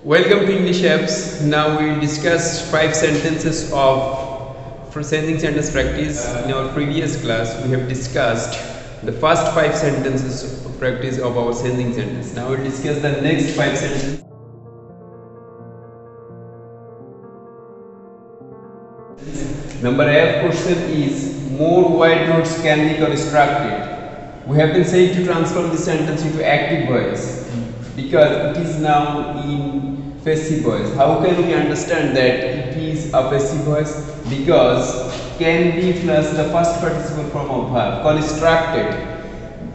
Welcome to English Apps. Now we will discuss 5 sentences of sending sentence practice. In our previous class, we have discussed the first 5 sentences of practice of our sending sentence. Now we will discuss the next 5 sentences. Number F question is more wide roads can be constructed. We have been said to transform this sentence into active voice because it is now in passive voice. How can we understand that it is a passive voice? Because can be plus the first participle form of verb constructed.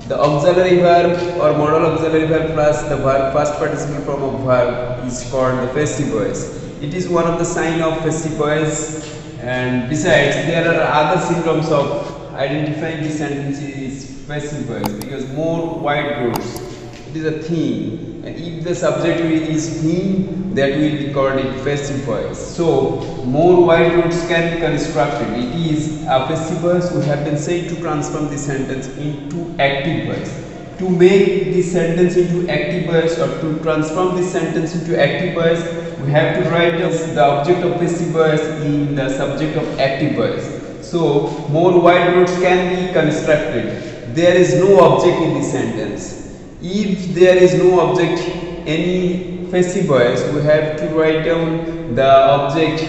The auxiliary verb or modal auxiliary verb plus the verb first participle form of verb is called the passive voice. It is one of the sign of passive voice, and besides there are other symptoms of identifying this sentence is passive voice because more wide roads. It is a thing, and if the subject is thing, that will be called a passive voice. So more wide roads can be constructed. It is a passive voice. We have been said to transform this sentence into active voice. To make this sentence into active voice or to transform this sentence into active voice, we have to write the object of passive voice in the subject of active voice. So more wide roads can be constructed. There is no object in this sentence. If there is no object, any passive voice, we have to write down the object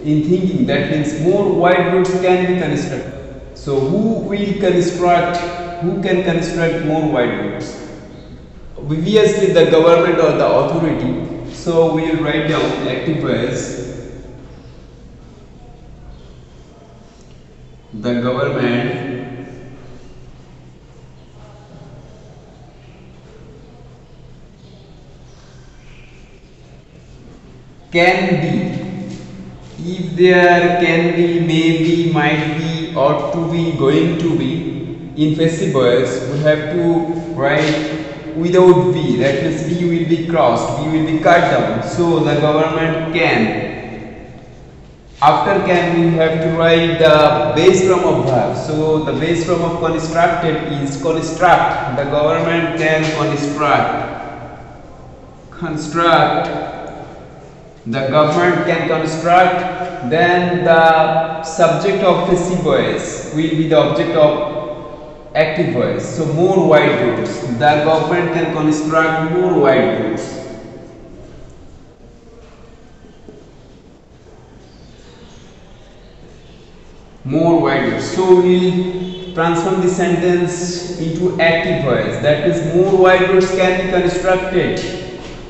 in thinking. That means more wide roads can be constructed. So who can construct more wide roads? Obviously the government or the authority. So we will write down active voice. The government can be. If there can be, maybe, might be, ought to be, going to be, in passive voice we have to write without be. That means be will be crossed, be will be cut down. So the government can. After can we have to write the base form of verb. So the base form of constructed is construct. The government can construct. The government can construct. Then the subject of passive voice will be the object of active voice. So more wide roads. The government can construct more wide roads. More wide roads. So we will transform this sentence into active voice. That means more wide roads can be constructed.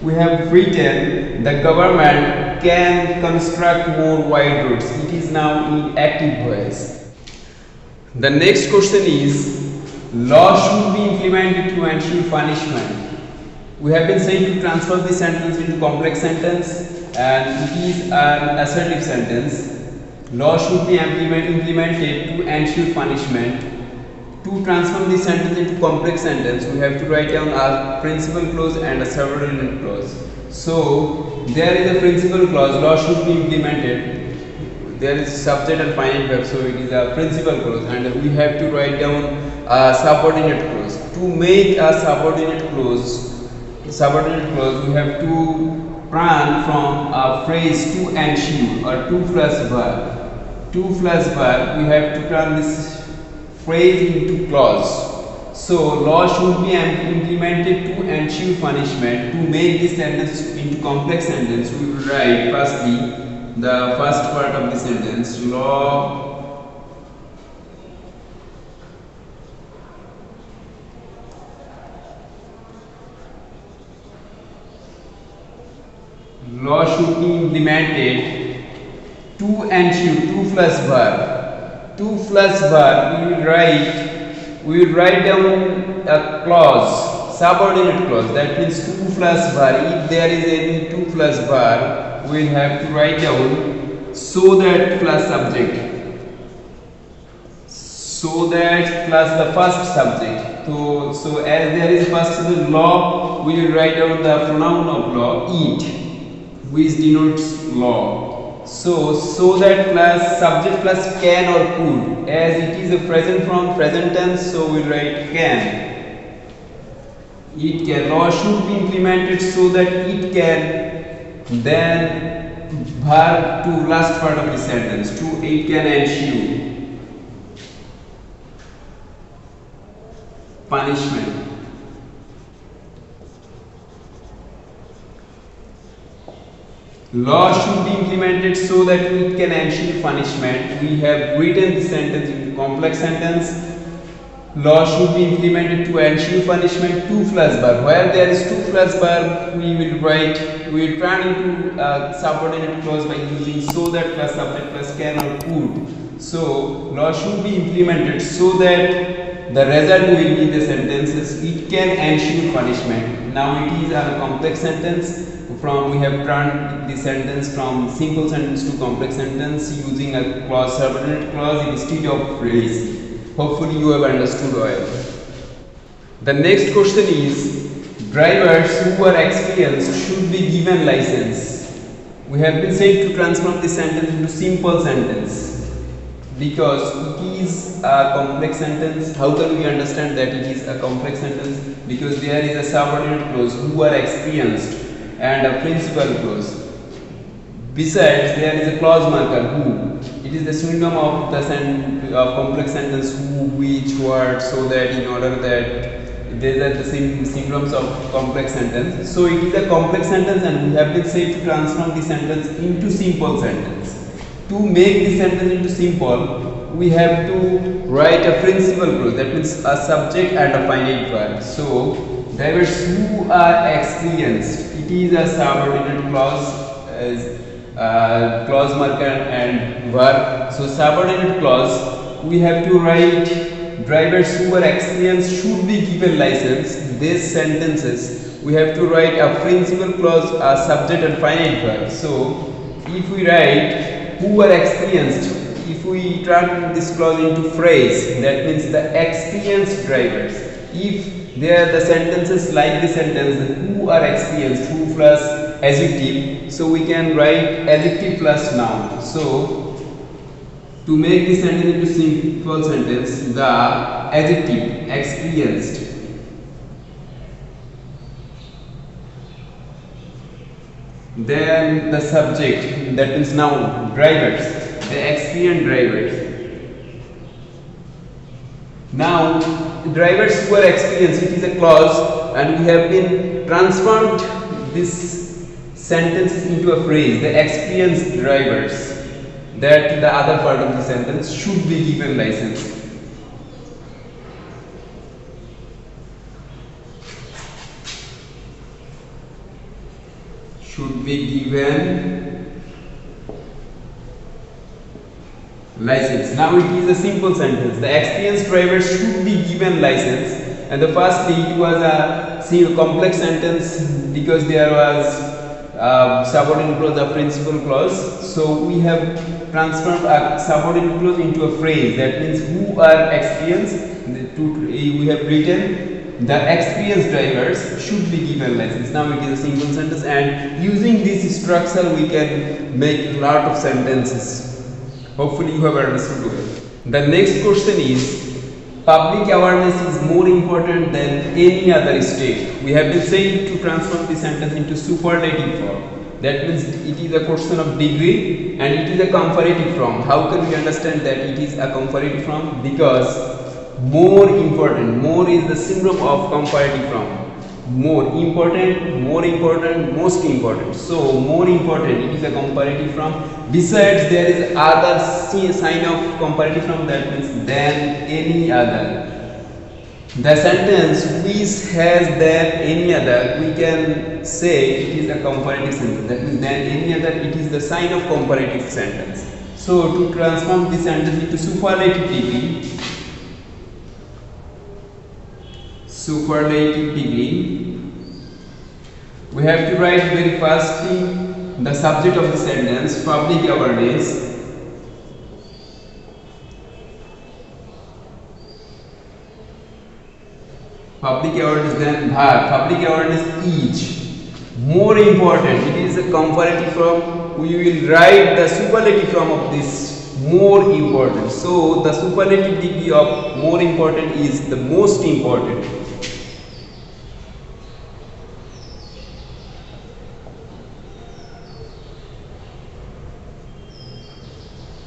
We have written the government can construct more wide roads. It is now in active voice. The next question is law should be implemented to ensure punishment. We have been saying to transform this sentence into complex sentence, and it is an assertive sentence. Law should be implemented to ensure punishment. To transform this sentence into complex sentence, we have to write down a principal clause and a subordinate clause. So there is a principal clause, law should be implemented. There is subject and finite verb, so it is a principal clause, and we have to write down a subordinate clause. To make a subordinate clause, we have to turn from a phrase to ensure or to plus verb. To plus verb, we have to turn this phrase into clause. So law should be implemented to ensure punishment. To make this sentence into complex sentence, we will write firstly the first part of the sentence. Law should be implemented to ensure. To plus verb. To plus verb, we will write down a clause, subordinate clause. That means to plus verb. If there is any to plus verb, we will have to write down so that plus subject. So that plus the first subject. So as there is first the law, we will write down the pronoun of law, it, which denotes law. So that plus subject plus can or could. As it is a present form, present tense, so we write can. It can. Law should be implemented so that it can then verb to last part of the sentence, to it can ensure punishment. Law should be implemented so that it can ensure punishment. We have written the sentence in complex sentence. Law should be implemented to ensure punishment, to plus verb. Where there is to plus verb, we will turn into a subordinate clause by using so that plus subject plus can or could. So law should be implemented so that the result will be the sentences it can ensure punishment. Now it is a complex sentence. We have turned the sentence from simple sentence to complex sentence using a clause, subordinate clause instead of phrase. Hopefully you have understood well. The next question is, drivers who are experienced should be given license. We have been said to transform this sentence into simple sentence because it is a complex sentence. How can we understand that it is a complex sentence? Because there is a subordinate clause, who are experienced, and a principal clause. Besides, there is a clause marker, who. It is the synonym of the complex sentence, who, which, what, so that, in order that. These are the same synonyms of complex sentence. So it is a complex sentence, and we have been said to transform the sentence into simple sentence. To make the sentence into simple, we have to write a principal clause, that means a subject and a finite verb. So drivers who are experienced, it is a subordinate clause, clause marker and verb. So subordinate clause, we have to write drivers who are experienced should be given license. These sentences we have to write a principal clause, a subject and finite verb. So if we write who are experienced, if we turn this clause into phrase, that means the experienced drivers. If there are the sentences like the sentence, who are experienced, who plus adjective, so we can write adjective plus noun. So to make this sentence into simple sentence, the adjective experienced then the subject, that means noun, drivers, the experienced drivers. Now drivers who are experienced, it is a clause, and we have been transformed this sentence into a phrase, the experienced drivers, that the other part of the sentence should be given license. Should be given license. Now it is a simple sentence. The experienced drivers should be given license, and the firstly it was a complex sentence because there was subordinate clause, a principal clause. So we have transformed a subordinate clause into a phrase, that means who are experienced. We have written the experienced drivers should be given license. Now it is a simple sentence, and using this structure we can make a lot of sentences. Hopefully you have understood well. The next question is, public awareness is more important than any other step. We have been saying to transform the sentence into superlative form. That means it is a question of degree and it is a comparative form. How can we understand that it is a comparative form? Because more important, more is the synonym of comparative form. More important, most important. So more important, it is a comparative form. Besides, there is other sign of comparative form, that means than any other. The sentence which has than any other, we can say it is a comparative sentence. That means than any other, it is the sign of comparative sentence. So to transform this sentence into superlative degree, we have to write very firstly the subject of the sentence, public awareness. Public awareness, then verb. Public awareness is more important. It is a comparative form. We will write the superlative form of this more important. So the superlative degree of more important is the most important.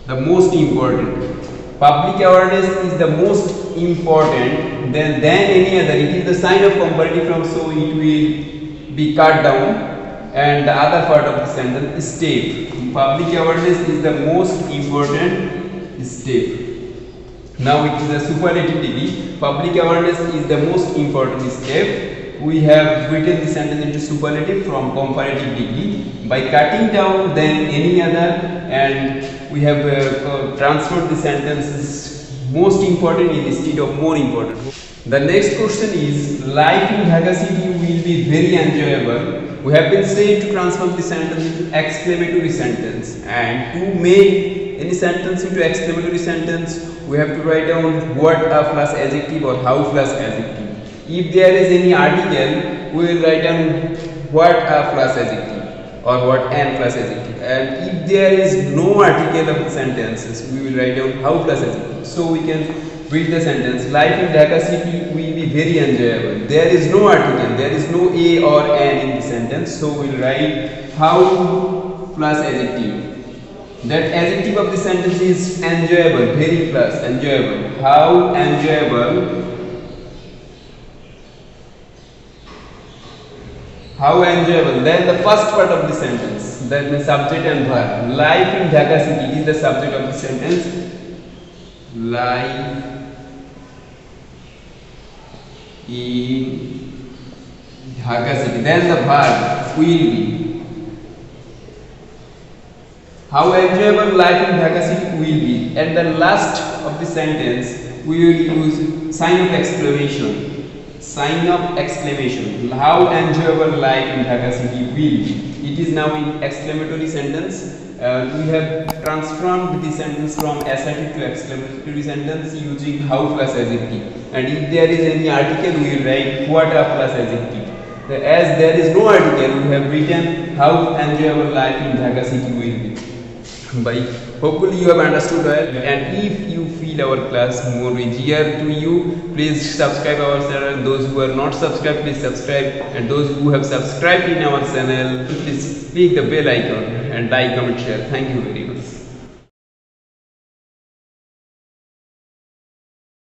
the most important. Public awareness is the most important than any other. It is the sign of comparative from, so it will be cut down. And the other part of the sentence is step. Public awareness is the most important step. Now it is a superlative degree. Public awareness is the most important step. We have written the sentence into superlative from comparative degree by cutting down than any other, and we have transferred the sentences most important instead of more important. The next question is, life in Dhaka city will be very enjoyable. We have been said to transform the sentence into exclamatory sentence, and to make any sentence into exclamatory sentence, we have to write down what a plus adjective or how plus adjective. If there is any article, we will write down what a plus adjective or what an plus adjective. And if there is no article of the sentences, we will write down how plus adjective. So we can read the sentence, life in Dhaka city will be very enjoyable. There is no article, there is no a or an in the sentence, so we will write how plus adjective. That adjective of the sentence is enjoyable, very plus, enjoyable. How enjoyable. How enjoyable. Then the first part of the sentence, that means subject and verb. Life in Dhaka city is the subject of the sentence. Life in Dhaka city. Then the verb will be. How enjoyable life in Dhaka city will be. At the last of the sentence, we will use sign of exclamation. Sign of exclamation. How enjoyable life in Dhaka city will be. It is now in exclamatory sentence. We have transformed the sentence from assertive to exclamatory sentence using how plus adjective. And if there is any article, we will write what a plus adjective. As there is no article, we have written how enjoyable life in Dhaka city will be. Hopefully you have understood well, and if you feel our class more easier to you, please subscribe our channel. Those who are not subscribed, please subscribe, and those who have subscribed in our channel, please click the bell icon and like, comment, share. Thank you very much.